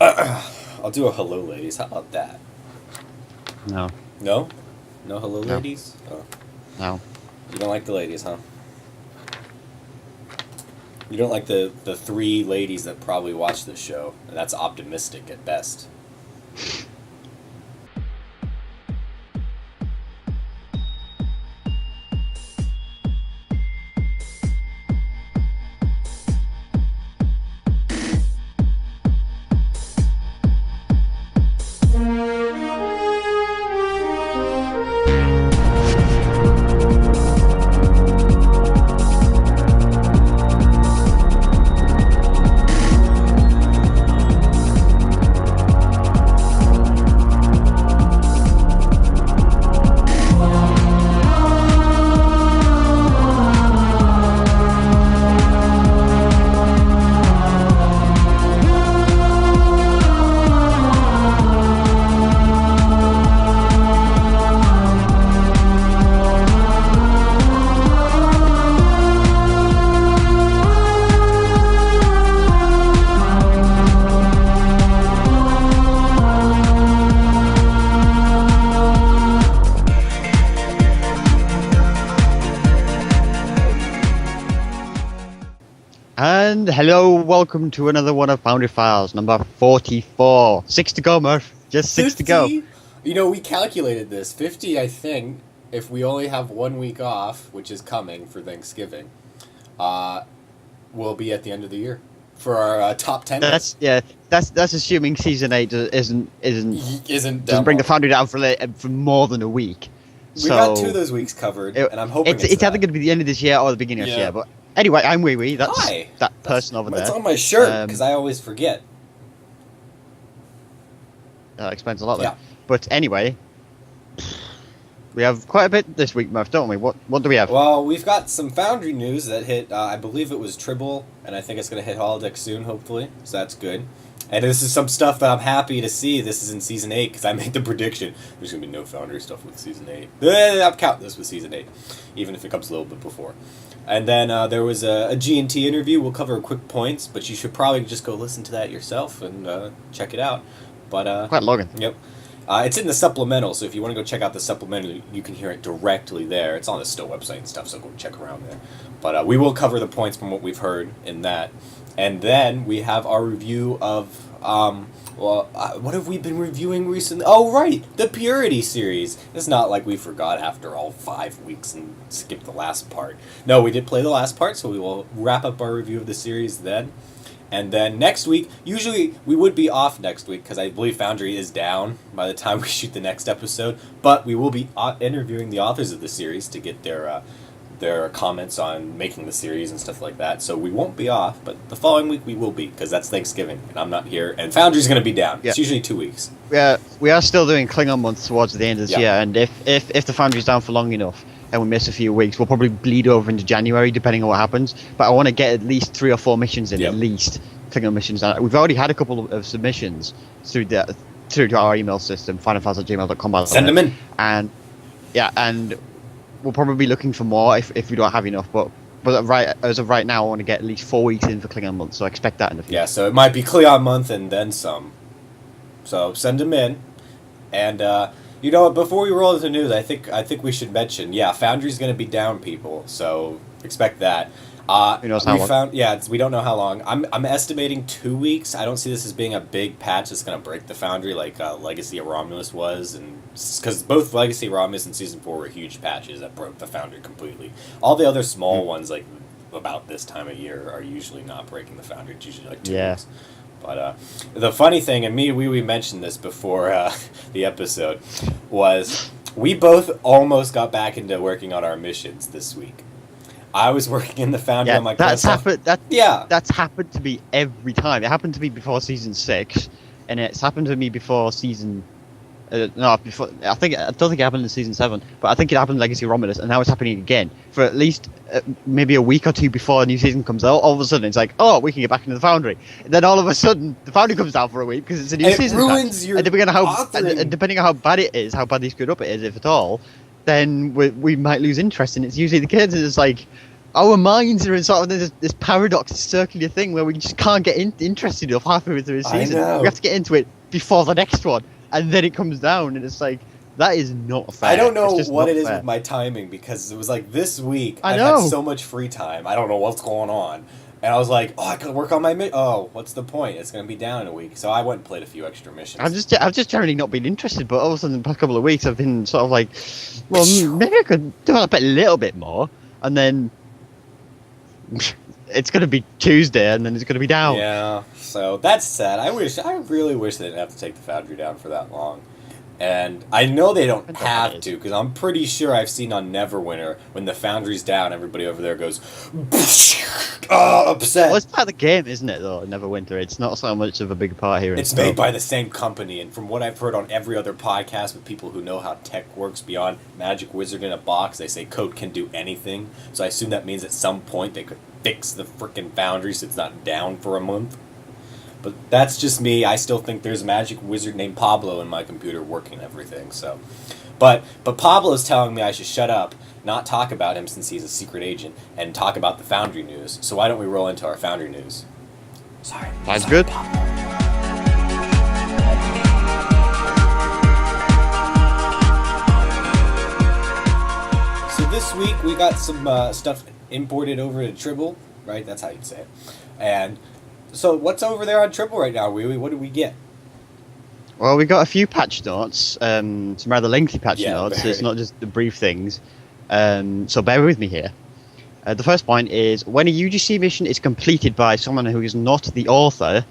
I'll do a hello, ladies. How about that? No. No? No hello, No. ladies? Oh. No. You don't like the ladies, huh? You don't like the three ladies that probably watch this show, and that's optimistic at best. And hello, welcome to another one of Foundry Files, number 44. 6 to go, Murph. Just 6 to go. 50? You know, we calculated this. 50, I think, if we only have 1 week off, which is coming for Thanksgiving, will be at the end of the year for our top 10. That's assuming season 8 doesn't bring the Foundry down for more than a week. We've got 2 of those weeks covered, and I'm hoping it's either going to be the end of this year or the beginning of this year. But anyway, I'm Wee Wee. That's Hi. that person over there. It's on my shirt because I always forget. That explains a lot. Yeah. But anyway, we have quite a bit this week, Murph, don't we? What do we have? Well, we've got some Foundry news that hit. I believe it was Tribble, and I think it's going to hit Holodeck soon, hopefully. So that's good. And this is some stuff that I'm happy to see. This is in Season 8, because I made the prediction. There's going to be no Foundry stuff with Season 8. I'm counting this with Season 8, even if it comes a little bit before. And then there was a G&T interview. We'll cover quick points, but you should probably just go listen to that yourself and check it out. But Quite long. Yep. It's in the supplemental, so if you want to go check out the supplemental, you can hear it directly there. It's on the Stowe website and stuff, so go check around there. But we will cover the points from what we've heard in that. And then we have our review of, what have we been reviewing recently? Oh, right, the Purity series. It's not like we forgot after all 5 weeks and skipped the last part. No, we did play the last part, so we will wrap up our review of the series then. And then next week, usually we would be off next week because I believe Foundry is down by the time we shoot the next episode. But we will be interviewing the authors of the series to get their comments on making the series and stuff like that. So we won't be off, but the following week we will be because that's Thanksgiving and I'm not here. And Foundry's going to be down. Yeah. It's usually 2 weeks. We are still doing Klingon month towards the end of this year, and if the Foundry's down for long enough and we miss a few weeks, we'll probably bleed over into January depending on what happens. But I want to get at least 3 or 4 missions in, at least Klingon missions. We've already had a couple of submissions through our email system, finalfiles@gmail.com. Send them in. And we'll probably be looking for more if we don't have enough. But as of right now, I want to get at least 4 weeks in for Klingon month, so I expect that in the future. Yeah, so it might be Klingon month and then some. So send them in. And you know what? Before we roll into the news, I think we should mention, Foundry's going to be down, people. So expect that. Who knows how long? We don't know how long. I'm estimating 2 weeks. I don't see this as being a big patch that's going to break the Foundry like Legacy of Romulus was, and because both Legacy of Romulus and Season 4 were huge patches that broke the Foundry completely. All the other small ones, like about this time of year, are usually not breaking the Foundry. It's usually like 2 weeks. But the funny thing, and we mentioned this before the episode, was we both almost got back into working on our missions this week. I was working in the Foundry on my that's happened to me every time. It happened to me before Season 6, and it's happened to me before Season... I don't think it happened in Season 7, but I think it happened in Legacy of Romulus, and now it's happening again. For at least maybe a week or two before a new season comes out, all of a sudden it's like, oh, we can get back into the Foundry. And then all of a sudden, the Foundry comes out for a week because it's a new season. It ruins your authoring. And depending on how bad it is, how badly screwed up it is, if at all, then we might lose interest, and it's usually the kids. It's like, our minds are in sort of this paradox, circular thing where we just can't get interested enough halfway through the season. I know. We have to get into it before the next one, and then it comes down, and it's like, that is not fair. I don't know It's just what not it is fair. with my timing, because it was like this week I I've know. had so much free time. I don't know what's going on. And I was like, oh, I could work on my what's the point? It's going to be down in a week. So I went and played a few extra missions. I've just generally not been interested, but all of a sudden, the past couple of weeks, I've been sort of like, well, maybe I could develop it a little bit more, and then it's going to be Tuesday, and then it's going to be down. Yeah, so that's sad. I really wish they didn't have to take the Foundry down for that long. And I know they don't have to, because I'm pretty sure I've seen on Neverwinter, when the Foundry's down, everybody over there goes, upset. Well, it's part of the game, isn't it, though, Neverwinter? It's not so much of a big part here. It's made by the same company, and from what I've heard on every other podcast with people who know how tech works beyond Magic Wizard in a box, they say code can do anything. So I assume that means at some point they could fix the frickin' Foundry so it's not down for a month. But that's just me. I still think there's a magic wizard named Pablo in my computer working everything. So, but Pablo's telling me I should shut up, not talk about him since he's a secret agent, and talk about the Foundry news. So why don't we roll into our Foundry news? Sorry. That's good. Pablo. So this week we got some stuff imported over to Tribble, right? That's how you'd say it. And so what's over there on Tribble right now, Wee Wee? What do we get? Well, we got a few patch notes, some rather lengthy patch notes. Very. It's not just the brief things. So bear with me here. The first point is, when a UGC mission is completed by someone who is not the author,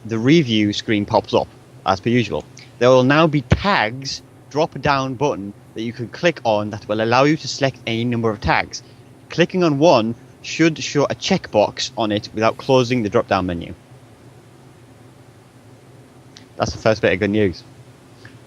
the review screen pops up, as per usual. There will now be tags, drop-down button, that you can click on that will allow you to select any number of tags. Clicking on one should show a checkbox on it without closing the drop-down menu. That's the first bit of good news.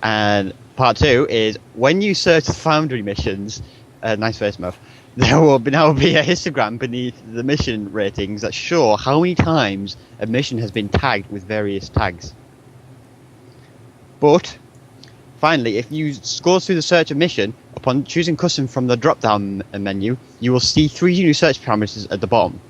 And part two is, when you search the Foundry missions, nice face, Mo, there will now be a histogram beneath the mission ratings that show how many times a mission has been tagged with various tags. But, finally, if you scroll through the search of mission, upon choosing custom from the drop-down menu, you will see three new search parameters at the bottom.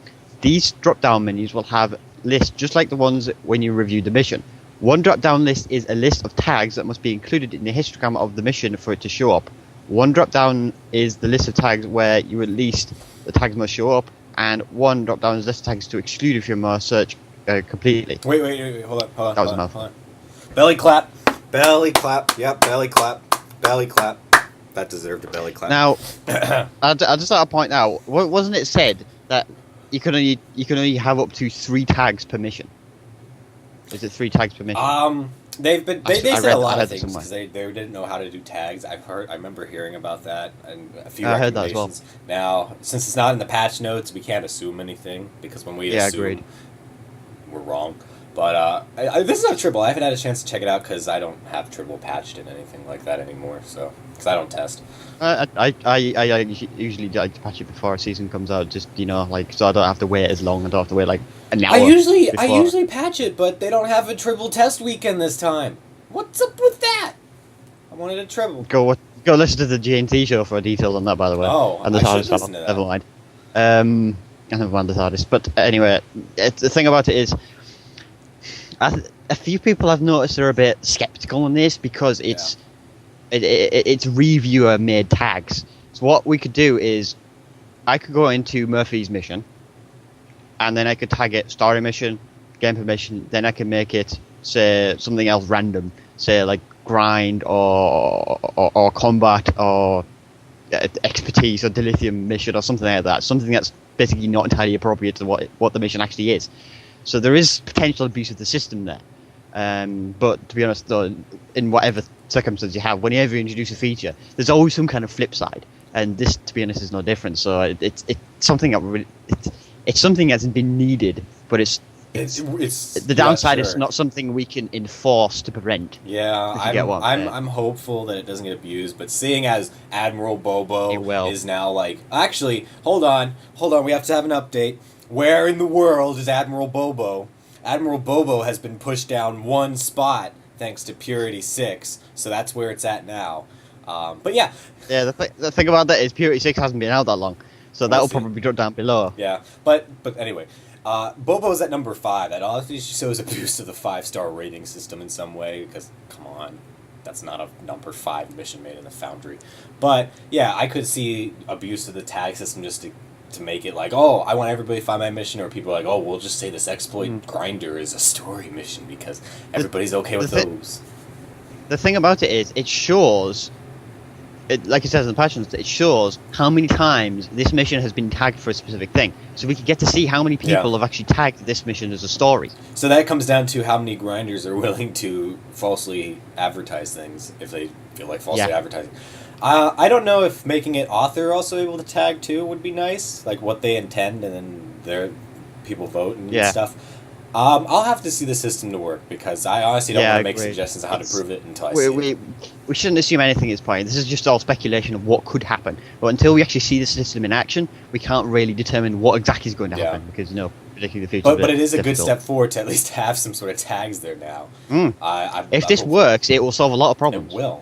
These drop-down menus will have lists just like the ones when you reviewed the mission. One drop-down list is a list of tags that must be included in the histogram of the mission for it to show up. One drop-down is the list of tags where you at least the tags must show up, and one drop-down is list of tags to exclude if you must search completely. Wait, hold on. That was a mouthful. Belly clap. Belly clap. Yep, belly clap. Belly clap. That deserved a belly clap. Now, I'll just like to point out, wasn't it said that you can only have up to 3 tags per mission? Is it 3 tags per mission? They said a lot of things somewhere. because they didn't know how to do tags. I remember hearing about that and a few I heard that as recommendations. Now, since it's not in the patch notes, we can't assume anything because when we assume, agreed. we're wrong. But this is on Tribble. I haven't had a chance to check it out because I don't have Tribble patched in anything like that anymore. So because I don't test. I usually like to patch it before a season comes out, just like so I don't have to wait as long. I don't have to wait like an hour. I usually before. patch it, but they don't have a Tribble test weekend this time. What's up with that? I wanted a Tribble. Go listen to the GNT show for details on that, by the way. Oh, and the I should TARDIS listen to that. Never mind. Never mind the TARDIS. But anyway, the thing about it is, a few people I've noticed are a bit skeptical on this because it's reviewer made tags. So what we could do is, I could go into Murphy's mission, and then I could tag it story mission, gameplay mission. Then I can make it say something else random, say like grind or combat or expertise or dilithium mission or something like that. Something that's basically not entirely appropriate to what the mission actually is. So there is potential abuse of the system there. But to be honest, though, in whatever circumstance you have, whenever you introduce a feature, there's always some kind of flip side, and this, to be honest, is no different. So it's something that it's something that hasn't been needed, but it's the downside is not something we can enforce to prevent. Yeah, I'm hopeful that it doesn't get abused, but seeing as Admiral Bobo is now like, actually, hold on, we have to have an update. Where in the world is Admiral Bobo? Admiral Bobo has been pushed down 1 spot thanks to Purity 6, so that's where it's at now. But yeah. Yeah, the thing about that is Purity 6 hasn't been out that long. So that'll probably drop down below. Yeah, but anyway, Bobo's at number 5. That obviously shows abuse of the 5-star rating system in some way, because, come on, that's not a number 5 mission made in the Foundry. But, yeah, I could see abuse of the tag system just to make it like, oh, I want everybody to find my mission, or people are like, oh, we'll just say this exploit grinder is a story mission, because everybody's okay with those. The thing about it is, it shows... like it says in the patch notes, it shows how many times this mission has been tagged for a specific thing. So we can get to see how many people have actually tagged this mission as a story. So that comes down to how many grinders are willing to falsely advertise things if they feel like falsely advertising. I don't know if making it author also able to tag too would be nice, like what they intend, and then people vote and stuff. I'll have to see the system to work, because I honestly don't want to make suggestions on how to prove it until I see it. We shouldn't assume anything at this point. This is just all speculation of what could happen. But until we actually see the system in action, we can't really determine what exactly is going to happen, because, predicting the future. But it is a good step forward to at least have some sort of tags there now. If this works, it will solve a lot of problems. It will.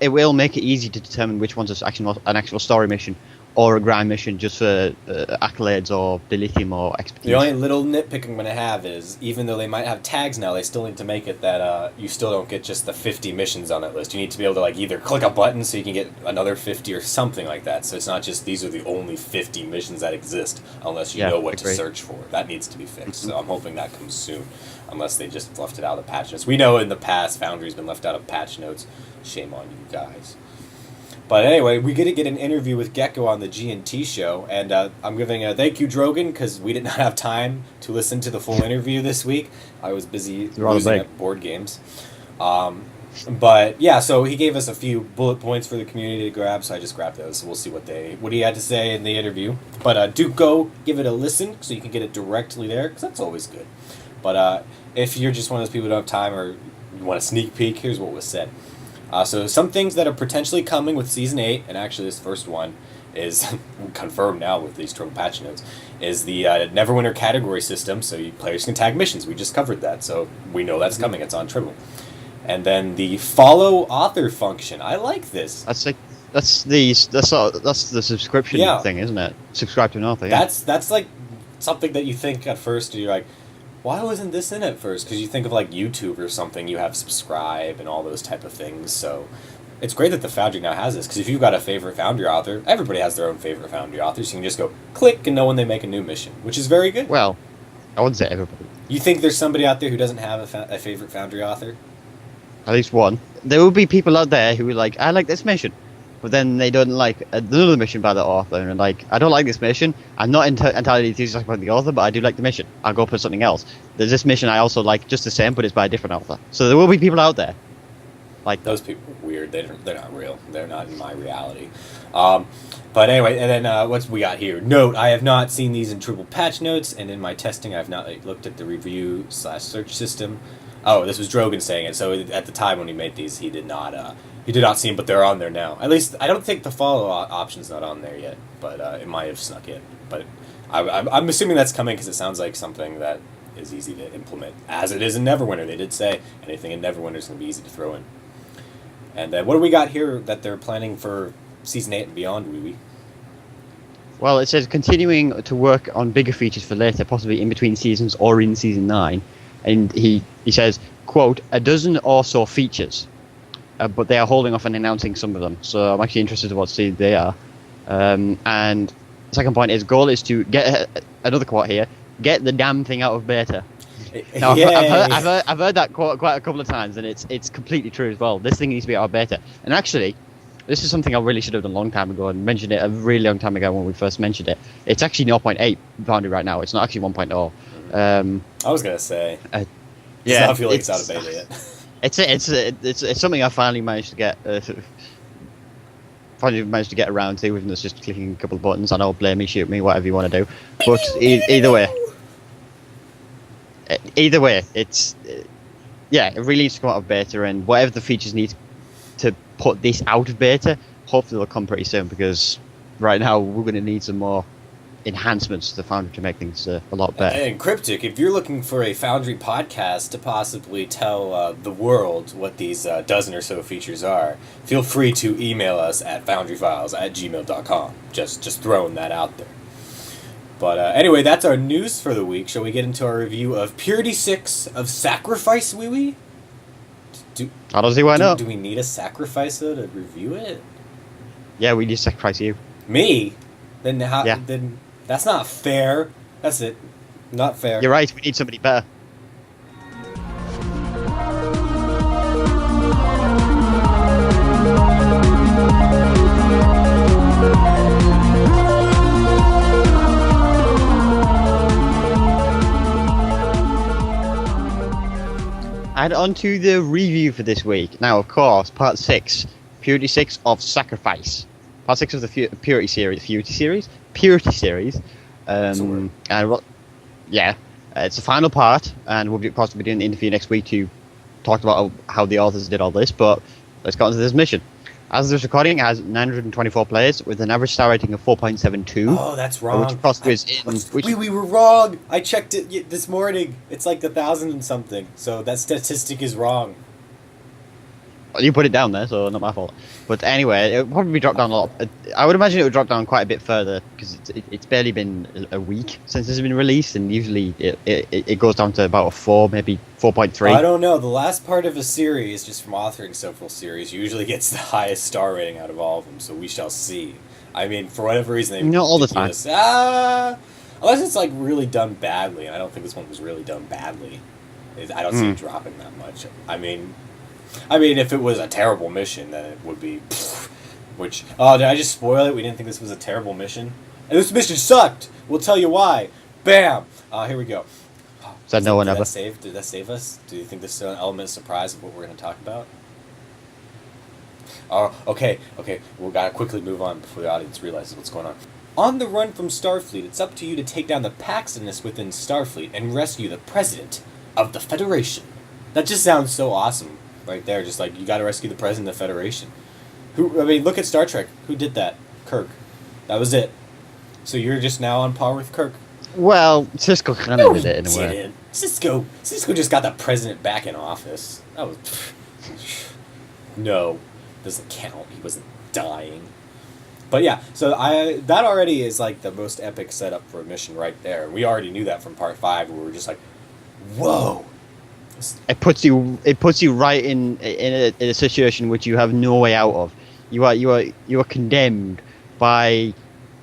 It will make it easy to determine which one's an actual story mission, or a grind mission just for accolades or dilithium or expertise. The only little nitpick I'm going to have is, even though they might have tags now, they still need to make it that you still don't get just the 50 missions on that list. You need to be able to either click a button so you can get another 50 or something like that. So it's not just these are the only 50 missions that exist, unless you know what to search for. That needs to be fixed. So I'm hoping that comes soon, unless they just left it out of the patch notes. We know in the past Foundry's been left out of patch notes. Shame on you guys. But anyway, we get to get an interview with Gecko on the G&T show, and I'm giving a thank you, Drogan, because we did not have time to listen to the full interview this week. I was busy losing at board games. But yeah, so he gave us a few bullet points for the community to grab, so I just grabbed those. So we'll see what he had to say in the interview. But do go give it a listen, so you can get it directly there, because that's always good. But if you're just one of those people who don't have time, or you want a sneak peek, here's what was said. So some things that are potentially coming with Season 8, and actually this first one is confirmed now with these Tribble patch notes, is the Neverwinter category system, so players can tag missions. We just covered that, so we know that's coming. It's on Tribble. And then the follow author function. I like this. That's the subscription thing, isn't it? Subscribe to an author. Yeah. That's like something that you think at first, you're like, why wasn't this in it first? Because you think of YouTube or something, you have subscribe and all those type of things. So it's great that the Foundry now has this, because if you've got a favorite Foundry author, everybody has their own favorite Foundry author, so you can just go click and know when they make a new mission, which is very good. Well, I wouldn't say everybody. You think there's somebody out there who doesn't have a favorite Foundry author? At least one. There will be people out there who are like, I like this mission, but then they don't like another mission by the author, and I don't like this mission. I'm not entirely enthusiastic about the author, but I do like the mission. I'll go for something else. There's this mission I also like just the same, but it's by a different author. So there will be people out there like those people are weird. They're not real. They're not in my reality. But anyway, and then what's we got here? Note: I have not seen these in Tribble patch notes, and in my testing, I have not looked at the review/search system. Oh, this was Drogan saying it. So at the time when he made these, he did not see them, but they're on there now. At least I don't think the follow option's not on there yet, but it might have snuck in. But I'm assuming that's coming, because it sounds like something that is easy to implement, as it is in Neverwinter. They did say anything in Neverwinter is going to be easy to throw in. And what do we got here that they're planning for Season 8 and beyond, Wee-Wee? Well, it says continuing to work on bigger features for later, possibly in between seasons or in Season 9. And he says, quote, a dozen or so features, but they are holding off on announcing some of them. So I'm actually interested in what stage they are. And the second point is, goal is to get, another quote here, get the damn thing out of beta. Now, I've heard that quote quite a couple of times, and it's completely true as well. This thing needs to be out of beta. And actually, this is something I really should have done a long time ago, and mentioned it a really long time ago when we first mentioned it. It's actually 0.8 Foundry right now. It's not actually 1.0. I was gonna say, yeah, I don't feel like it's out of beta yet. It's something I finally managed to get. Finally managed to get around to, even though it's just clicking a couple of buttons. I know, blame me, shoot me, whatever you want to do. But either way, it's it really needs to come out of beta, and whatever the features need to put this out of beta, hopefully they'll come pretty soon, because right now we're going to need some more enhancements to the Foundry to make things a lot better. And Cryptic, if you're looking for a Foundry podcast to possibly tell the world what these dozen or so features are, feel free to email us at foundryfiles@gmail.com. Just throwing that out there. But anyway, that's our news for the week. Shall we get into our review of Purity 6 of Sacrifice, wee-wee? I don't see why not. Do we need a sacrifice, though, to review it? Yeah, we need to sacrifice you. Me? Then how? Yeah. Then that's not fair. That's it. Not fair. You're right, we need somebody better. And on to the review for this week. Now, of course, Part 6, Purity 6 of Sacrifice. Part 6 of the Purity series. It's the final part, and we'll possibly be doing an interview next week to talk about how the authors did all this, but let's get on to this mission. As of this recording, it has 924 players with an average star rating of 4.72. Oh, that's wrong. We were wrong. I checked it this morning. It's like 1,000 and something. So that statistic is wrong. You put it down there, so not my fault. But anyway, it would probably drop down a lot. I would imagine it would drop down quite a bit further because it's barely been a week since it's been released, and usually it goes down to about a 4, maybe 4.3. I don't know. The last part of a series, just from authoring several series, usually gets the highest star rating out of all of them. So we shall see. I mean, for whatever reason, they not all the time. Unless it's like really done badly, and I don't think this one was really done badly. I don't see it dropping that much. I mean, if it was a terrible mission, then it would be. Which did I just spoil it? We didn't think this was a terrible mission, and this mission sucked. We'll tell you why. Bam. Here we go. Did that save us? Do you think this is an element of surprise of what we're going to talk about? Okay. We gotta quickly move on before the audience realizes what's going on. On the run from Starfleet, it's up to you to take down the Paxtonus within Starfleet and rescue the President of the Federation. That just sounds so awesome. Right there, just like, you gotta rescue the President of the Federation. Look at Star Trek. Who did that? Kirk. That was it. So you're just now on par with Kirk. Well, Cisco kind of did it in a way. Cisco just got the President back in office. That was... No. Doesn't count. He wasn't dying. But yeah, so that already is like the most epic setup for a mission right there. We already knew that from Part 5, where we were just like, whoa! It puts you right in a situation which you have no way out of. You are condemned by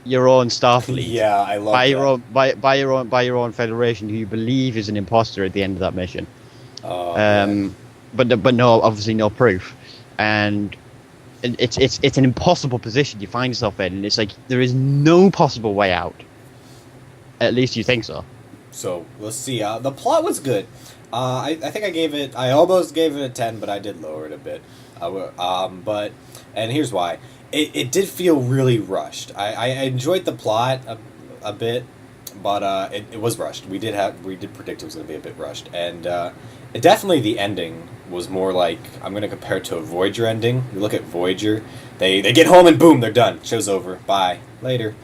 your own Starfleet. Yeah, I love that. By your own Federation, who you believe is an imposter at the end of that mission. But no, obviously no proof, and it's an impossible position you find yourself in, and it's like there is no possible way out. At least you think so. So let's see. The plot was good. I think I almost gave it a 10, but I did lower it a bit. And here's why. It did feel really rushed. I enjoyed the plot a bit, but it was rushed. We did predict it was going to be a bit rushed, and definitely the ending was more like, I'm going to compare it to a Voyager ending. You look at Voyager, they get home and boom, they're done. Show's over. Bye. Later.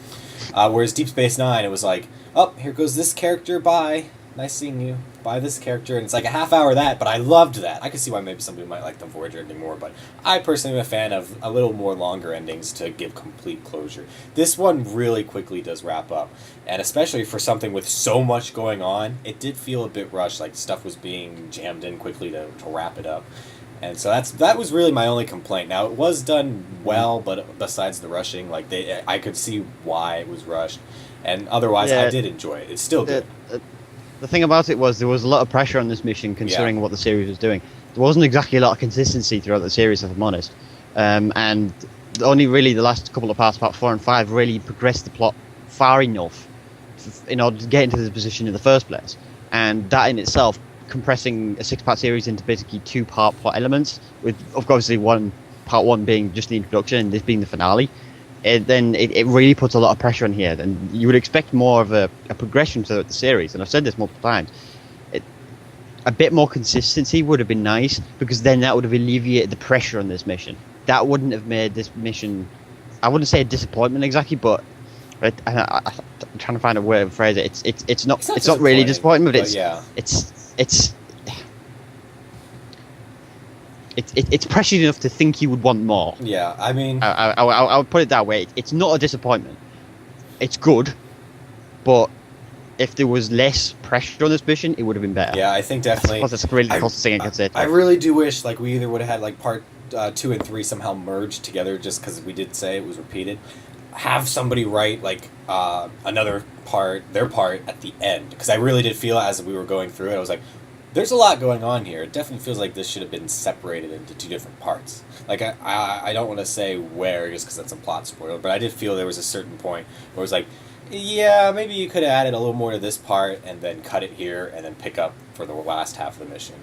Whereas Deep Space Nine, it was like, oh, here goes this character. Bye. Nice seeing you. Bye, this character. And it's like a half hour of that, but I loved that. I could see why maybe somebody might like the Voyager ending more, but I personally am a fan of a little more longer endings to give complete closure. This one really quickly does wrap up, and especially for something with so much going on, it did feel a bit rushed, like stuff was being jammed in quickly to wrap it up. And so that was really my only complaint. Now, it was done well, but besides the rushing, like I could see why it was rushed, and otherwise I did enjoy it. It's still good. The thing about it was there was a lot of pressure on this mission considering what the series was doing. There wasn't exactly a lot of consistency throughout the series, if I'm honest. And only really the last couple of parts, Part 4 and 5, really progressed the plot far enough in order to get into this position in the first place. And that in itself, compressing a 6-part series into basically 2-part plot elements, with obviously part 1 being just the introduction and this being the finale, it really puts a lot of pressure on here. And you would expect more of a progression throughout the series, and I've said this multiple times. A bit more consistency would have been nice, because then that would have alleviated the pressure on this mission. That wouldn't have made this mission, I wouldn't say a disappointment exactly, but I'm trying to find a way to phrase it. It's not really disappointing, disappointing, but it's prescient enough to think you would want more. Yeah, I mean, I would put it that way. It's not a disappointment. It's good, but if there was less pressure on this mission, it would have been better. Yeah, I think definitely. That's really the closest thing I can say. I really do wish like we either would have had like part 2 and 3 somehow merged together, just because we did say it was repeated. Have somebody write like another part, their part at the end, because I really did feel as we were going through it, I was like, there's a lot going on here. It definitely feels like this should have been separated into 2 different parts. Like I don't want to say where, just because that's a plot spoiler, but I did feel there was a certain point where it was like, yeah, maybe you could have added a little more to this part and then cut it here and then pick up for the last half of the mission.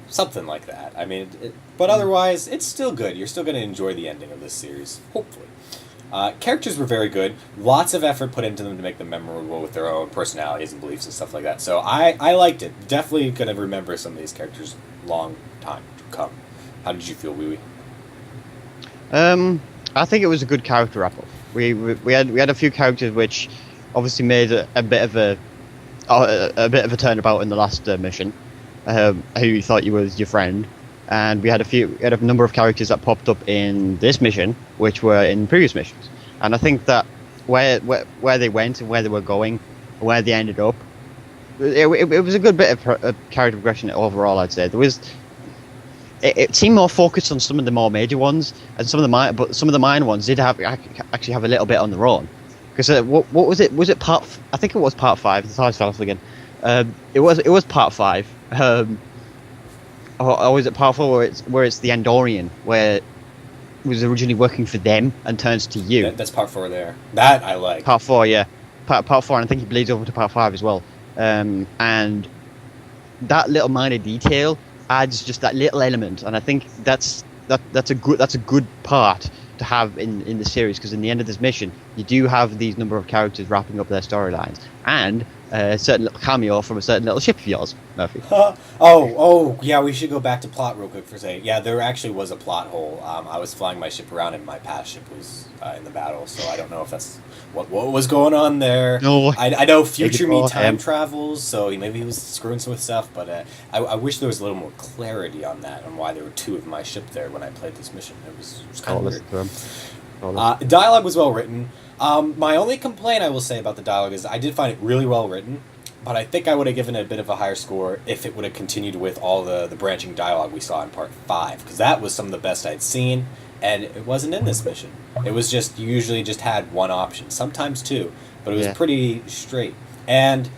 Something like that. I mean, but otherwise, it's still good. You're still going to enjoy the ending of this series, hopefully. Characters were very good. Lots of effort put into them to make them memorable with their own personalities and beliefs and stuff like that. So I liked it. Definitely going to remember some of these characters long time to come. How did you feel, Wee Wee? I think it was a good character wrap-up. We had a few characters which obviously made a bit of a turnabout in the last mission. Who you thought you was your friend, and we had a number of characters that popped up in this mission, which were in previous missions. And I think that where they went and where they were going, where they ended up, it was a good bit of character progression overall. I'd say it seemed more focused on some of the more major ones, and some of the minor ones did actually have a little bit on their own. Because what was it? Was it part? I think it was part 5. The title fell off again. It was part 5. Or was it part 4 where it's the Andorian, where it was originally working for them and turns to you? That's part 4 there. That I like. Part 4, yeah. Part 4, and I think it bleeds over to part 5 as well. And that little minor detail adds just that little element, and I think that's a good part to have in the series, because in the end of this mission, you do have these number of characters wrapping up their storylines, and a certain little cameo from a certain little ship of yours, Murphy. Yeah, we should go back to plot real quick for a second. Yeah, there actually was a plot hole. I was flying my ship around, and my past ship was in the battle, so I don't know if that's what was going on there. No, I know future me time travels, so maybe he was screwing some with stuff, but I wish there was a little more clarity on that, on why there were 2 of my ship there when I played this mission. It was kind of weird. Dialogue was well written. My only complaint I will say about the dialogue is I did find it really well written, but I think I would have given it a bit of a higher score if it would have continued with all the branching dialogue we saw in part 5, because that was some of the best I'd seen, and it wasn't in this mission. It was just, you usually just had one option, sometimes 2, but it was pretty straight. And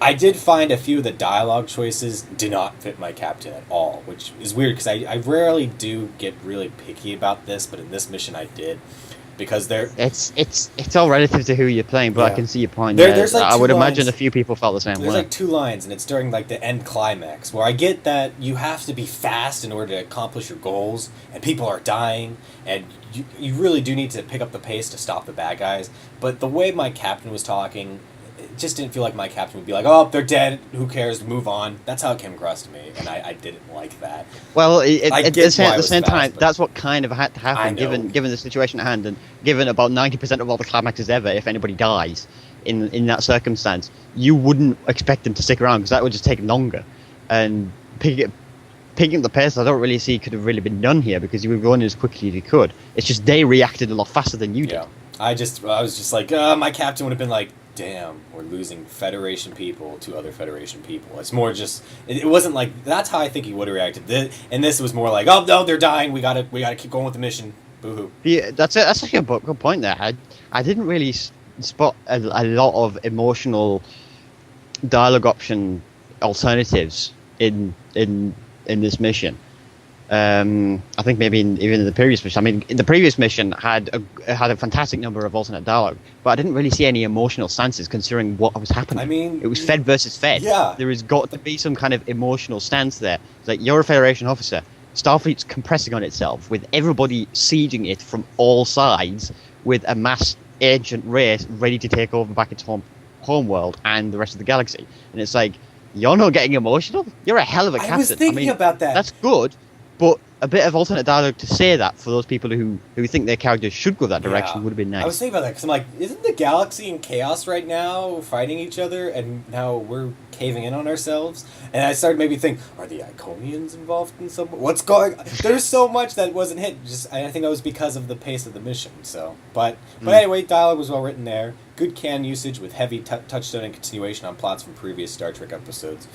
I did find a few of the dialogue choices did not fit my captain at all, which is weird, because I rarely do get really picky about this, but in this mission I did. Because it's all relative to who you're playing, but I can see your point. There's like I would lines. imagine a few people felt the same way. There's like 2 lines, and it's during like the end climax, where I get that you have to be fast in order to accomplish your goals, and people are dying, and you really do need to pick up the pace to stop the bad guys. But the way my captain was talking, it just didn't feel like my captain would be like, oh, they're dead, who cares, move on. That's how it came across to me, and I didn't like that. Well, at the same time, that's what kind of had to happen, given the situation at hand, and given about 90% of all the climaxes ever, if anybody dies in that circumstance, you wouldn't expect them to stick around, because that would just take longer. And picking up the pace, I don't really see could have really been done here, because you were going as quickly as you could. It's just they reacted a lot faster than you did. Yeah. I was just like, my captain would have been like, damn, we're losing Federation people to other Federation people. It's more just, it wasn't like, that's how I think he would have reacted. And this was more like, oh no, they're dying, we gotta keep going with the mission. Boo-hoo. Yeah, that's actually a good point there. I didn't really spot a lot of emotional dialogue option alternatives in this mission. I think maybe even in the previous mission. I mean, in the previous mission had a fantastic number of alternate dialogue, but I didn't really see any emotional stances considering what was happening. I mean, it was Fed versus Fed. Yeah, there has got to be some kind of emotional stance there. It's like, you're a Federation officer. Starfleet's compressing on itself with everybody sieging it from all sides, with a mass ancient race ready to take over back its home world and the rest of the galaxy. And it's like, you're not getting emotional? You're a hell of a captain. I was thinking about that. That's good. But a bit of alternate dialogue to say that for those people who think their characters should go that direction would have been nice. I was thinking about that because I'm like, isn't the galaxy in chaos right now, fighting each other, and now we're caving in on ourselves? And I started maybe think, are the Iconians involved in some? What's going? There's so much that wasn't hit. I think that was because of the pace of the mission. So, but anyway, dialogue was well written there. Good canon usage with heavy touchstone and continuation on plots from previous Star Trek episodes.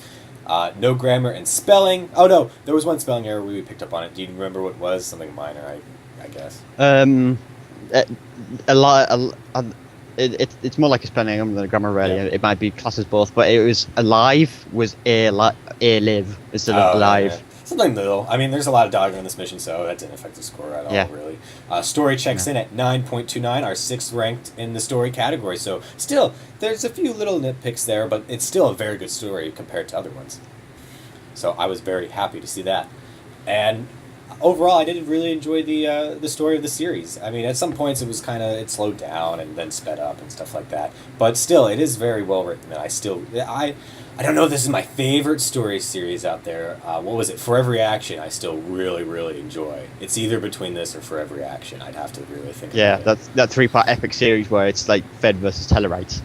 No grammar and spelling. Oh no, there was one spelling error we picked up on it. Do you remember what it was? Something minor, I guess. A lot. It's more like a spelling error than a grammar, really. Yeah. It might be classed as both, but it was alive was a live instead of alive. Yeah. Something little. I mean, there's a lot of dialogue on this mission, so that didn't affect the score at all, really. Story checks in at 9.29, our 6th ranked in the story category. So, still, there's a few little nitpicks there, but it's still a very good story compared to other ones. So, I was very happy to see that. And overall, I did really enjoy the story of the series. I mean, at some points it slowed down and then sped up and stuff like that. But still, it is very well written, and I don't know if this is my favorite story series out there. What was it? Forever Reaction, I still really, really enjoy. It's either between this or Forever Reaction. I'd have to really think about it. That's that 3-part epic series where it's like Fed versus Tellarites.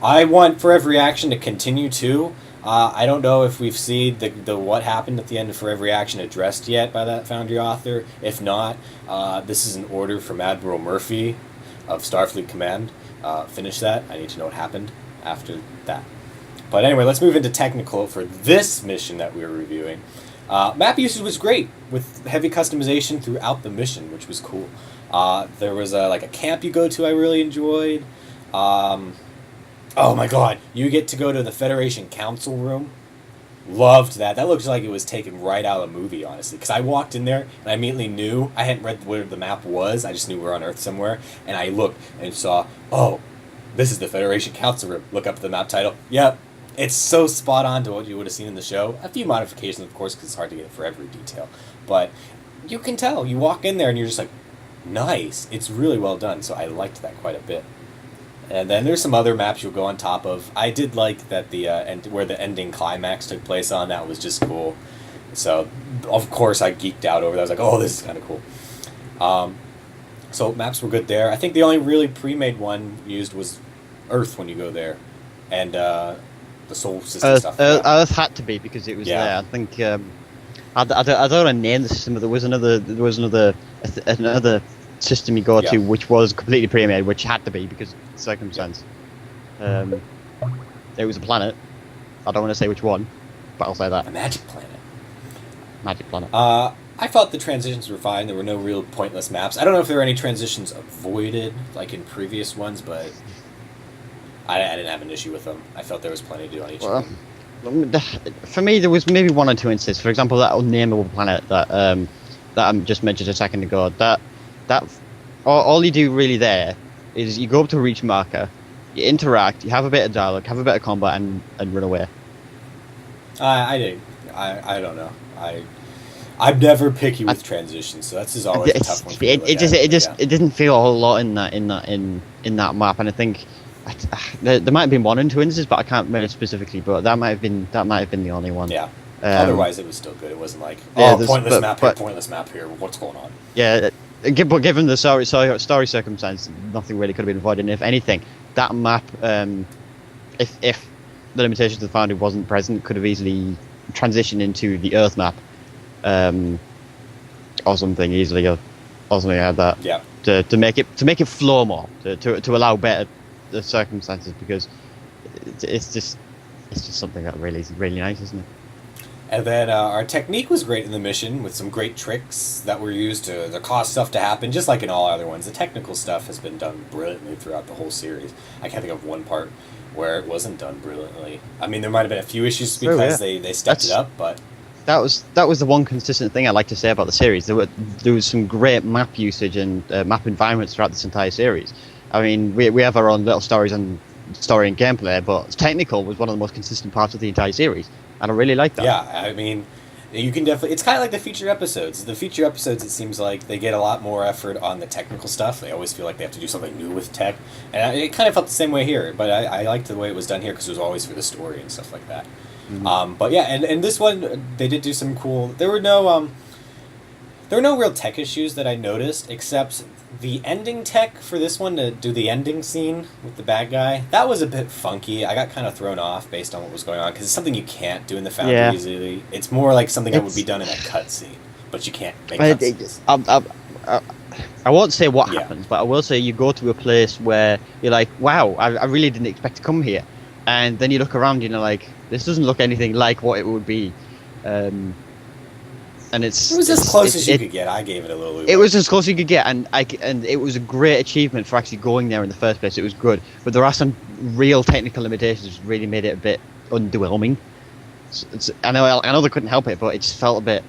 I want Forever Reaction to continue too. I don't know if we've seen the what happened at the end of Forever Reaction addressed yet by that Foundry author. If not, this is an order from Admiral Murphy of Starfleet Command. Finish that. I need to know what happened after that. But anyway, let's move into technical for this mission that we were reviewing. Map usage was great, with heavy customization throughout the mission, which was cool. There was a camp you go to I really enjoyed. Oh my god, you get to go to the Federation Council room. Loved that. That looks like it was taken right out of a movie, honestly. Because I walked in there, and I immediately knew, I hadn't read where the map was, I just knew we were on Earth somewhere, and I looked and saw, oh, this is the Federation Council room. Look up the map title. Yep. It's so spot on to what you would have seen in the show. A few modifications, of course, because it's hard to get for every detail. But you can tell. You walk in there and you're just like, nice. It's really well done. So I liked that quite a bit. And then there's some other maps you'll go on top of. I did like that where the ending climax took place on. That was just cool. So, of course, I geeked out over that. I was like, oh, this is kind of cool. So maps were good there. I think the only really pre-made one used was Earth when you go there. And the solar system stuff. Earth had to be because it was there. I think I don't want to name the system, but there was another system you go to which was completely pre-made, which had to be because of circumstance. It was a planet. I don't want to say which one, but I'll say that. A magic planet. Magic planet. I thought the transitions were fine. There were no real pointless maps. I don't know if there were any transitions avoided, like in previous ones, but I didn't have an issue with them. I felt there was plenty to do on each of them. For me, there was maybe one or two instances. For example, that unnameable planet that I just mentioned a second ago. That all you do really there is you go up to a reach marker, you interact, you have a bit of dialogue, have a bit of combat, and run away. I don't know. I'm never picky with transitions, so that's just always a tough one. It didn't feel a whole lot in that map, and I think there might have been one and two instances, but I can't remember specifically. But that might have been the only one. Yeah. Otherwise, it was still good. It wasn't like pointless map here. What's going on? Yeah, but given the story circumstance, nothing really could have been avoided. And if anything, that map, if the limitations of the Foundry wasn't present, could have easily transitioned into the Earth map. Or something easily, or something like that. Yeah. To make it flow more, to allow better the circumstances, because it's just something that really is really nice, isn't it? And then our technique was great in the mission, with some great tricks that were used to cause stuff to happen, just like in all other ones. The technical stuff has been done brilliantly throughout the whole series. I can't think of one part where it wasn't done brilliantly. I mean, there might have been a few issues because they stepped it up, but that was the one consistent thing I like to say about the series. There was some great map usage and map environments throughout this entire series. I mean, we have our own little stories and story and gameplay, but technical was one of the most consistent parts of the entire series, and I really like that. Yeah, I mean, you can definitely. It's kind of like the feature episodes. The feature episodes, it seems like they get a lot more effort on the technical stuff. They always feel like they have to do something new with tech, and it kind of felt the same way here. But I liked the way it was done here because it was always for the story and stuff like that. Mm-hmm. But yeah, and this one they did do some cool. There were no There are no real tech issues that I noticed, except the ending tech for this one to do the ending scene with the bad guy. That was a bit funky. I got kind of thrown off based on what was going on, because it's something you can't do in the Foundry easily. It's more like something that would be done in a cutscene, but you can't make cutscenes. I won't say what happens, but I will say you go to a place where you're like, wow, I really didn't expect to come here. And then you look around and you're like, this doesn't look anything like what it would be. And it was as close as you could get. I gave it a little leeway. It was as close as you could get, and it was a great achievement for actually going there in the first place. It was good. But there are some real technical limitations that really made it a bit underwhelming. I know they couldn't help it, but it just felt a bit...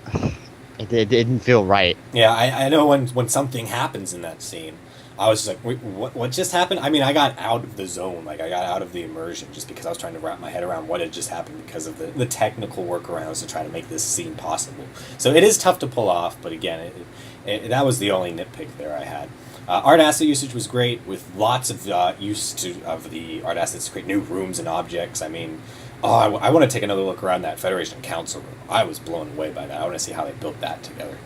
It didn't feel right. Yeah, I know when something happens in that scene, I was just like, wait, what just happened? I mean, I got out of the zone. Like, I got out of the immersion just because I was trying to wrap my head around what had just happened because of the technical workarounds to try to make this scene possible. So it is tough to pull off, but again, that was the only nitpick there I had. Art asset usage was great, with lots of use of the art assets to create new rooms and objects. I mean... I want to take another look around that Federation Council room. I was blown away by that. I want to see how they built that together.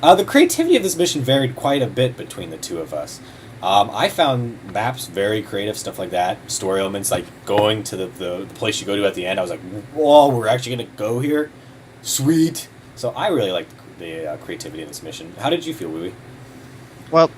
The creativity of this mission varied quite a bit between the two of us. I found maps very creative, stuff like that. Story elements, like going to the place you go to at the end. I was like, whoa, we're actually going to go here? Sweet! So I really liked the creativity of this mission. How did you feel, Wee? Well...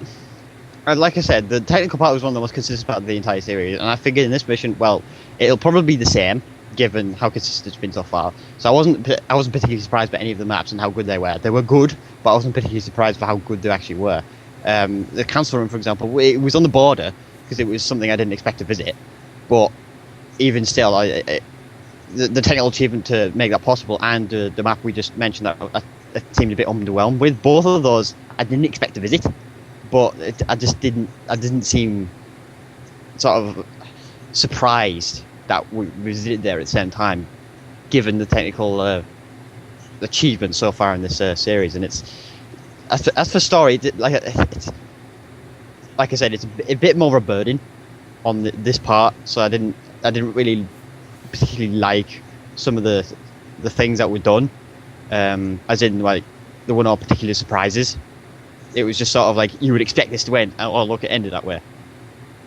like I said, the technical part was one of the most consistent part of the entire series, and I figured in this mission, well, it'll probably be the same, given how consistent it's been so far. So I wasn't particularly surprised by any of the maps and how good they were. They were good, but I wasn't particularly surprised by how good they actually were. The council room, for example, it was on the border, because it was something I didn't expect to visit, but even still, the technical achievement to make that possible, and the map we just mentioned that seemed a bit underwhelmed with, both of those I didn't expect to visit. But I didn't seem sort of surprised that we visited there at the same time, given the technical achievement so far in this series. And it's as for story, like I said, it's a bit more of a burden on this part. So I didn't really particularly like some of the things that were done, as in like there were no particular surprises. It was just sort of like you would expect this to end. Oh, look, it ended that way.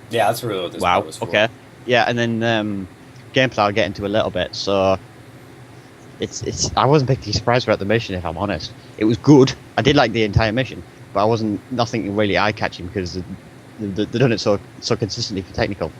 Yeah, that's really what this part was for. Okay. Yeah, and then gameplay I'll get into a little bit. So it's I wasn't particularly surprised about the mission, if I'm honest. It was good. I did like the entire mission, but I wasn't nothing really eye catching because they've done it so consistently for technical.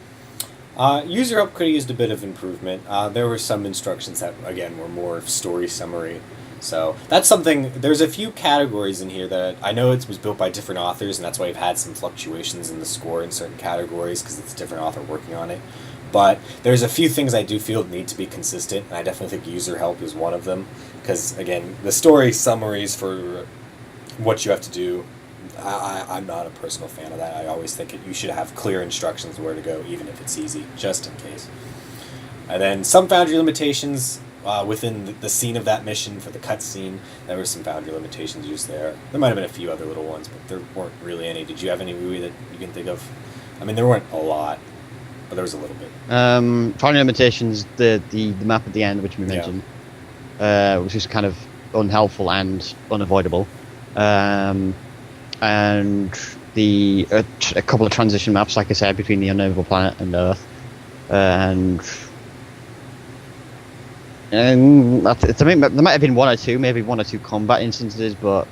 User help could have used a bit of improvement. There were some instructions that again were more story summary. So that's something, there's a few categories in here that I know it was built by different authors, and that's why we've had some fluctuations in the score in certain categories, because it's a different author working on it. But there's a few things I do feel need to be consistent, and I definitely think user help is one of them, because again, the story summaries for what you have to do, I'm not a personal fan of that. I always think you should have clear instructions where to go, even if it's easy, just in case. And then some Foundry limitations. Within the scene of that mission for the cutscene, there were some Foundry limitations used there. There might have been a few other little ones, but there weren't really any. Did you have any, Rui, that you can think of? I mean, there weren't a lot, but there was a little bit. Foundry limitations, the map at the end, which we mentioned, which is kind of unhelpful and unavoidable, and a couple of transition maps, like I said, between the unknowable planet and Earth, and there might have been one or two combat instances, but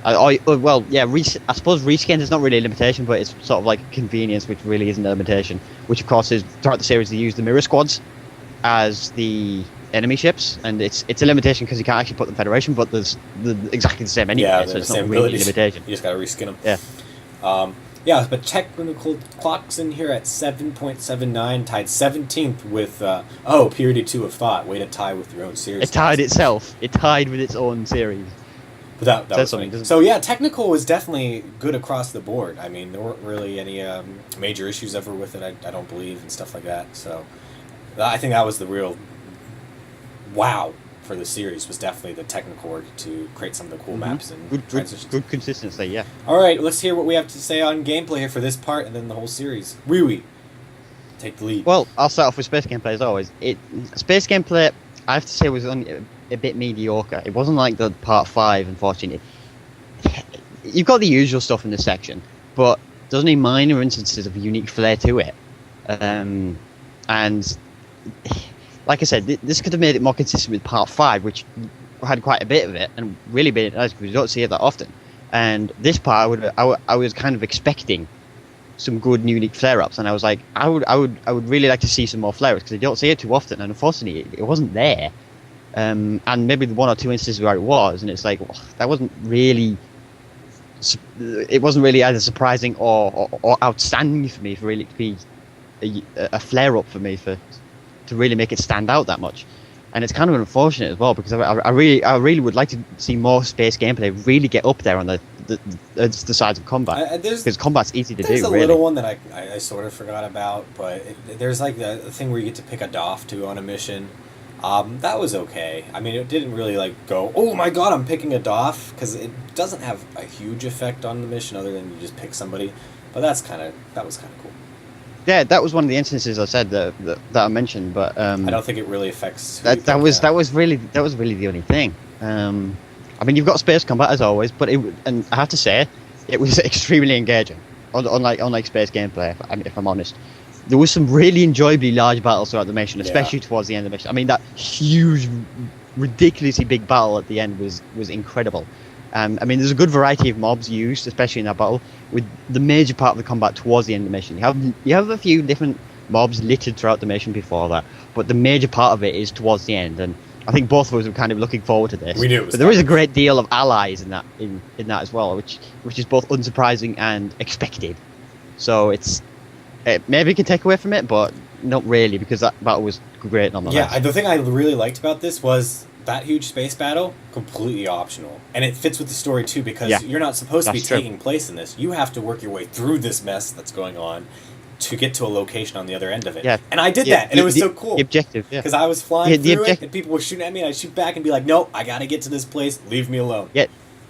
I suppose reskin is not really a limitation, but it's sort of like a convenience, which really isn't a limitation. Which of course is throughout the series they use the mirror squads as the enemy ships, and it's a limitation because you can't actually put them Federation, but there's exactly the same anyway, yeah, so it's not really a limitation. You just gotta reskin them. Yeah. Yeah, but technical clock's in here at 7.79, tied 17th with, Period 2 of Thought. Way to tie with your own series. It tied itself. It tied with its own series. But that was something. So yeah, technical was definitely good across the board. I mean, there weren't really any major issues ever with it, I don't believe, and stuff like that. So I think that was the real wow for the series, was definitely the technical work to create some of the cool maps and transitions. Good consistency, yeah. All right, let's hear what we have to say on gameplay here for this part and then the whole series. Wee, take the lead. Well, I'll start off with space gameplay as always. Space gameplay, I have to say, was only a bit mediocre. It wasn't like the part 5, unfortunately. You've got the usual stuff in this section, but there's only minor instances of unique flair to it. And like I said, this could have made it more consistent with part 5, which had quite a bit of it, and really made it nice because you don't see it that often. And this part, I was kind of expecting some good unique flare-ups, and I was like, I would really like to see some more flare-ups because you don't see it too often, and unfortunately, it wasn't there. And maybe the 1 or 2 instances where it was, and it's like, well, that wasn't really. It wasn't really either surprising or outstanding for me for really to be a flare-up for me to really make it stand out that much. And it's kind of unfortunate as well because I really would like to see more space gameplay really get up there on the sides of combat, because combat's easy to do. There's a really. little one that I sort of forgot about, but there's like the thing where you get to pick a DOF to on a mission. That was okay. I mean, it didn't really like go, oh my god, I'm picking a DOF, because it doesn't have a huge effect on the mission other than you just pick somebody. But that was kind of cool. Yeah, that was one of the instances I said that I mentioned, but I don't think it really affects. That was really the only thing. I mean, you've got space combat as always, but and I have to say, it was extremely engaging. Unlike space gameplay, if I'm honest, there was some really enjoyably large battles throughout the mission, especially towards the end of the mission. I mean, that huge, ridiculously big battle at the end was incredible. I mean, there's a good variety of mobs used, especially in that battle, with the major part of the combat towards the end of the mission. You have a few different mobs littered throughout the mission before that, but the major part of it is towards the end, and I think both of us were kind of looking forward to this. We knew it was but there is a great deal of allies in that as well, which is both unsurprising and expected. So maybe you can take away from it, but not really, because that battle was great nonetheless. Yeah, the thing I really liked about this was that huge space battle, completely optional. And it fits with the story, too, because you're not supposed to be taking place in this. You have to work your way through this mess that's going on to get to a location on the other end of it. Yeah. And I did that, and it was so cool. The objective, yeah. Because I was flying through it, and people were shooting at me, and I'd shoot back and be like, no, I gotta get to this place, leave me alone. Yeah,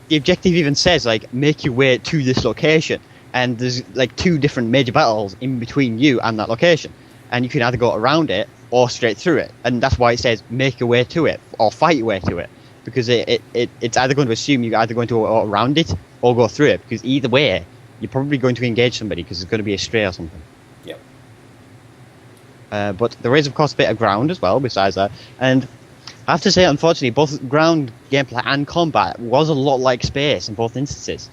the objective even says, like, make your way to this location. And there's, like, 2 different major battles in between you and that location. And you can either go around it or straight through it, and that's why it says make your way to it or fight your way to it, because it's either going to assume you're either going to go around it or go through it, because either way you're probably going to engage somebody because it's going to be a stray or something. Yep. But there is of course a bit of ground as well besides that, and I have to say, unfortunately, both ground gameplay and combat was a lot like space in both instances.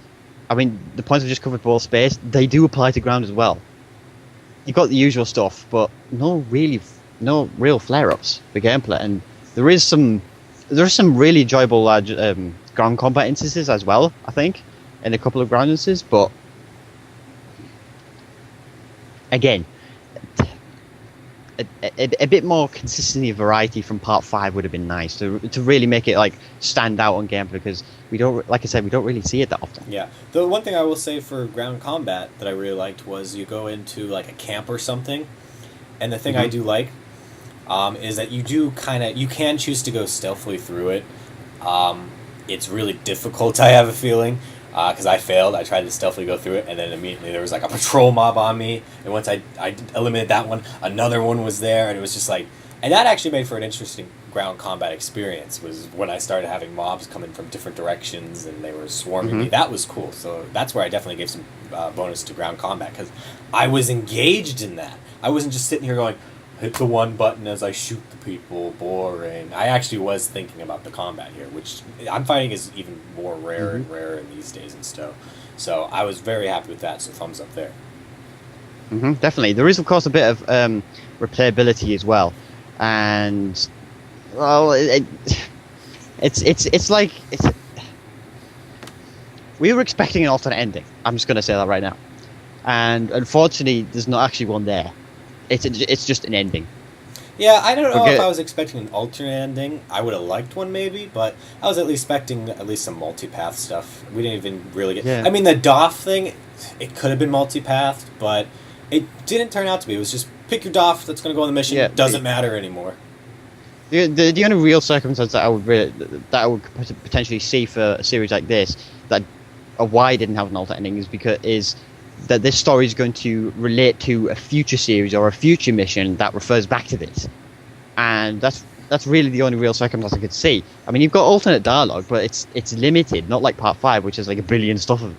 I mean, the points I've just covered for both space, they do apply to ground as well. You've got the usual stuff, but no real flare-ups for gameplay, and there are some really enjoyable large ground combat instances as well, I think, in a couple of ground instances, but again, a bit more consistency and variety from part 5 would have been nice to really make it like stand out on gameplay, because we don't really see it that often. Yeah, the one thing I will say for ground combat that I really liked was you go into like a camp or something, and the thing I do like is that you can choose to go stealthily through it. It's really difficult, I have a feeling, because I failed. I tried to stealthily go through it, and then immediately there was like a patrol mob on me, and once I eliminated that one, another one was there, and it was just like, and that actually made for an interesting ground combat experience, was when I started having mobs coming from different directions and they were swarming me. That was cool. So that's where I definitely gave some bonus to ground combat, because I was engaged in that. I wasn't just sitting here going, hit the one button as I shoot the people, boring. I actually was thinking about the combat here, which I'm finding is even more rare and rarer in these days and stuff. So I was very happy with that, so thumbs up there. Definitely. There is, of course, a bit of replayability as well. And, well, it's like... we were expecting an alternate ending. I'm just going to say that right now. And unfortunately, there's not actually one there. It's just an ending. Yeah, I don't know if I was expecting an alternate ending. I would have liked one maybe, but I was at least expecting at least some multipath stuff. We didn't even really get... Yeah. I mean, the DOF thing, it could have been multipathed, but it didn't turn out to be. It was just pick your DOF that's going to go on the mission. It doesn't matter anymore. The only real circumstance that I would potentially see for a series like this, that why I didn't have an alternate ending, is that this story is going to relate to a future series or a future mission that refers back to this, and that's that's really the only real circumstance I could see. I mean, you've got alternate dialogue, but it's limited, not like Part 5, which is like a billion stuff of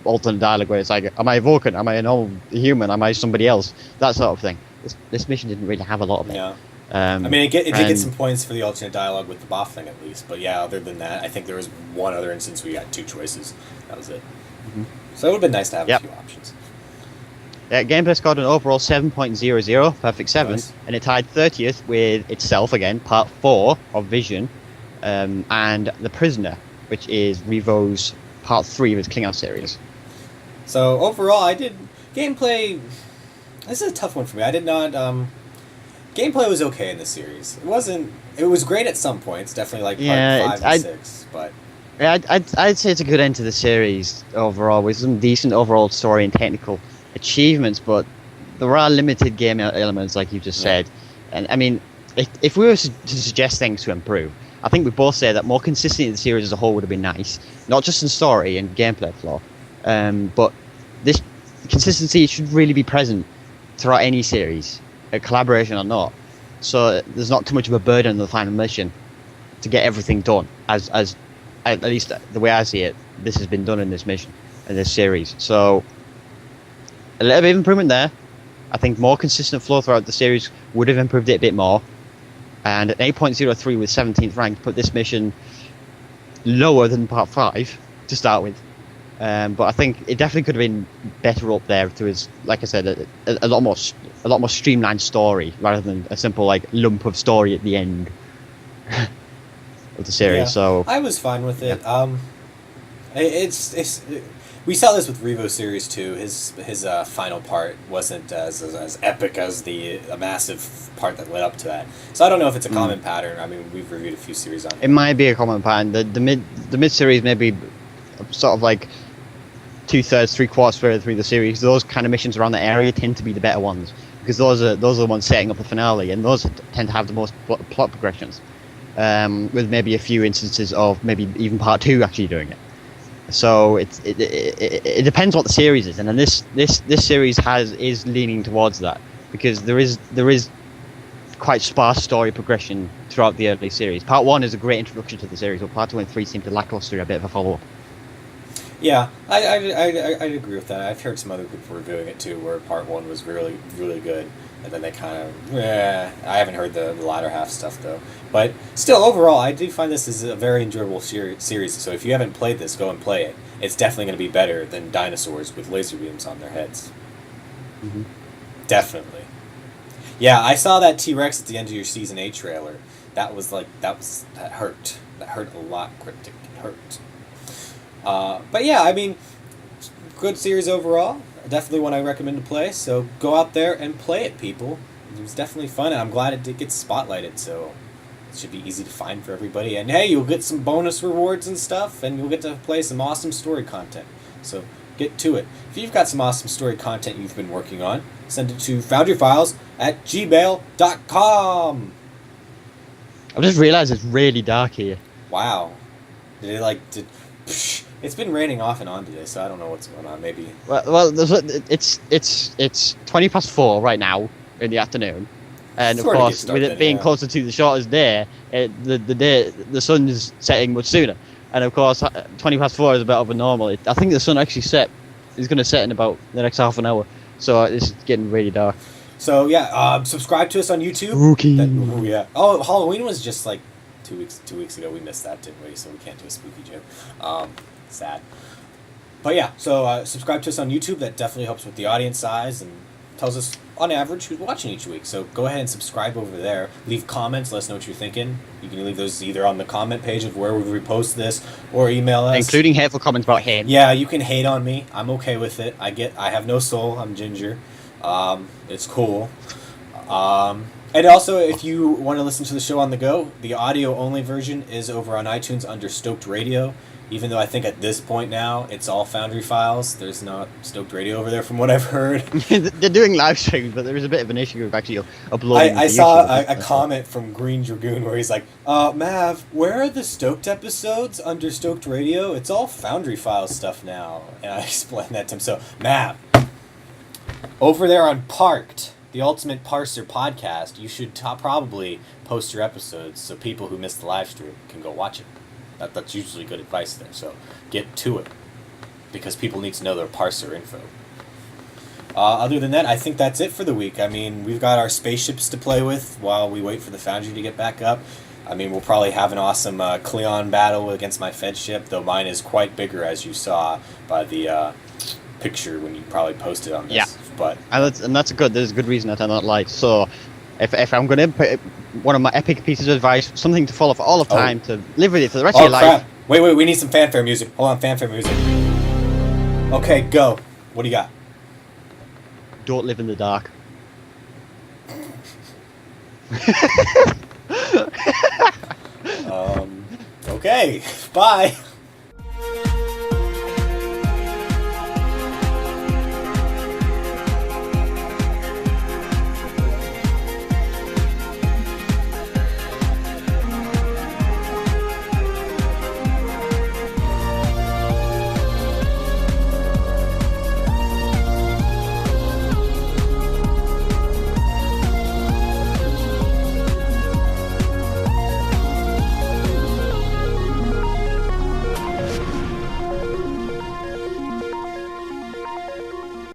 alternate dialogue where it's like, am I a Vulcan? Am I a normal human? Am I somebody else? That sort of thing. This mission didn't really have a lot of it. Yeah. I mean, it did get some points for the alternate dialogue with the Boff thing, at least. But yeah, other than that, I think there was one other instance we got 2 choices. That was it. Mm-hmm. So it would have been nice to have a few options. Yeah, gameplay scored an overall 7.00, perfect 7, nice. And it tied 30th with itself again, Part 4 of Vision, and The Prisoner, which is Revo's Part 3 of his Klingon series. So overall, I did gameplay. This is a tough one for me. I did not. Gameplay was okay in this series. It wasn't. It was great at some points. Definitely like part 5 and 6, but. Yeah, I'd say it's a good end to the series overall, with some decent overall story and technical achievements, but there are limited game elements, like you just said. And I mean, if we were to suggest things to improve, I think we both say that more consistency in the series as a whole would have been nice, not just in story and gameplay flaw, but this consistency should really be present throughout any series, collaboration or not. So there's not too much of a burden on the final mission to get everything done, as at least the way I see it, this has been done in this mission, in this series. So a little bit of improvement there. I think more consistent flow throughout the series would have improved it a bit more. And an 8.03 with 17th rank put this mission lower than Part 5 to start with. But I think it definitely could have been better up there to his, like I said, a lot more streamlined story rather than a simple like lump of story at the end of the series. Yeah, so I was fine with it. It's we saw this with Revo Series 2. His final part wasn't as epic as the massive part that led up to that. So I don't know if it's a common pattern. I mean, we've reviewed a few series on it. It might be a common pattern. The mid series maybe sort of like 2/3, 3/4 through the series. Those kind of missions around the area tend to be the better ones, because those are the ones setting up the finale, and those tend to have the most plot progressions. With maybe a few instances of maybe even Part 2 actually doing it. So it depends what the series is, and then this series is leaning towards that, because there is quite sparse story progression throughout the early series. Part 1 is a great introduction to the series, but Part 2 and 3 seem to lackluster a bit of a follow up. Yeah, I'd agree with that. I've heard some other people reviewing it too, where Part 1 was really, really good, and then they kind of, I haven't heard the latter half stuff though. But still, overall, I do find this is a very enjoyable series, so if you haven't played this, go and play it. It's definitely going to be better than dinosaurs with laser beams on their heads. Mm-hmm. Definitely. Yeah, I saw that T-Rex at the end of your Season 8 trailer. That hurt. That hurt a lot, Cryptic. It hurt. But yeah, I mean, good series overall. Definitely one I recommend to play. So go out there and play it, people. It was definitely fun, and I'm glad it did get spotlighted. So it should be easy to find for everybody. And hey, you'll get some bonus rewards and stuff, and you'll get to play some awesome story content. So get to it. If you've got some awesome story content you've been working on, send it to foundryfiles@gmail.com. I just realised it's really dark here. Wow. It's been raining off and on today, so I don't know what's going on. Maybe. Well, it's 4:20 right now in the afternoon, and of course, with it being closer to the shortest day, the sun is setting much sooner. And of course, 4:20 is a bit over normal. I think the sun actually is going to set in about the next half an hour, so it's getting really dark. So yeah, subscribe to us on YouTube. Spooky. Oh, Halloween was just like 2 weeks ago. We missed that, didn't we? So we can't do a spooky joke. Sad. But yeah, so subscribe to us on YouTube. That definitely helps with the audience size and tells us on average who's watching each week. So go ahead and subscribe over there. Leave comments. Let us know what you're thinking. You can leave those either on the comment page of where we repost this, or email us, including hateful comments about him. Yeah, you can hate on me. I'm okay with it. I have no soul. I'm ginger. It's cool. And also, if you want to listen to the show on the go, the audio-only version is over on iTunes under Stoked Radio, even though I think at this point now, it's all Foundry Files. There's not Stoked Radio over there from what I've heard. They're doing live streams, but there is a bit of an issue with actually uploading. I saw a comment from Green Dragoon where he's like, Mav, where are the Stoked episodes under Stoked Radio? It's all Foundry Files stuff now. And I explained that to him. So, Mav, over there on Parked, the Ultimate Parser podcast, you should probably post your episodes so people who missed the live stream can go watch it. That's usually good advice there, so get to it. Because people need to know their parser info. Other than that, I think that's it for the week. I mean, we've got our spaceships to play with while we wait for the Foundry to get back up. I mean, we'll probably have an awesome Cleon battle against my Fed ship, though mine is quite bigger, as you saw by the picture when you probably posted on this. Yeah. But there's a good reason that I don't like. So, if I'm going to put one of my epic pieces of advice, something to follow for all of time, to live with it for the rest of your life. Wait, we need some fanfare music. Hold on, fanfare music. Okay, go. What do you got? Don't live in the dark. Okay, bye.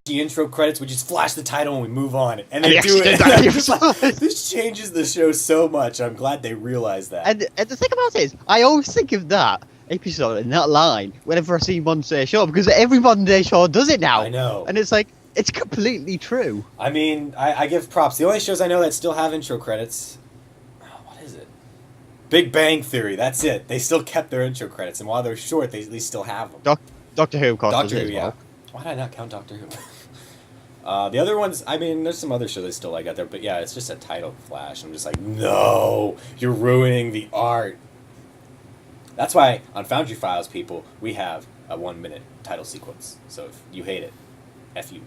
The intro credits, we just flash the title and we move on, and they do it. This changes the show so much. I'm glad they realized that. And the thing about it is, I always think of that episode and that line whenever I see Modern Day Show, because every Modern Day Show does it now. I know, and it's like it's completely true. I mean, I give props. The only shows I know that still have intro credits, what is it? Big Bang Theory. That's it. They still kept their intro credits, and while they're short, they still have them. Doctor Who, of course. Doctor Who, as well. yeah. Why did I not count Doctor Who? The other ones, I mean, there's some other shows I still like out there, but yeah, it's just a title flash. I'm just like, no, you're ruining the art. That's why on Foundry Files, people, we have a 1-minute title sequence. So if you hate it, F you.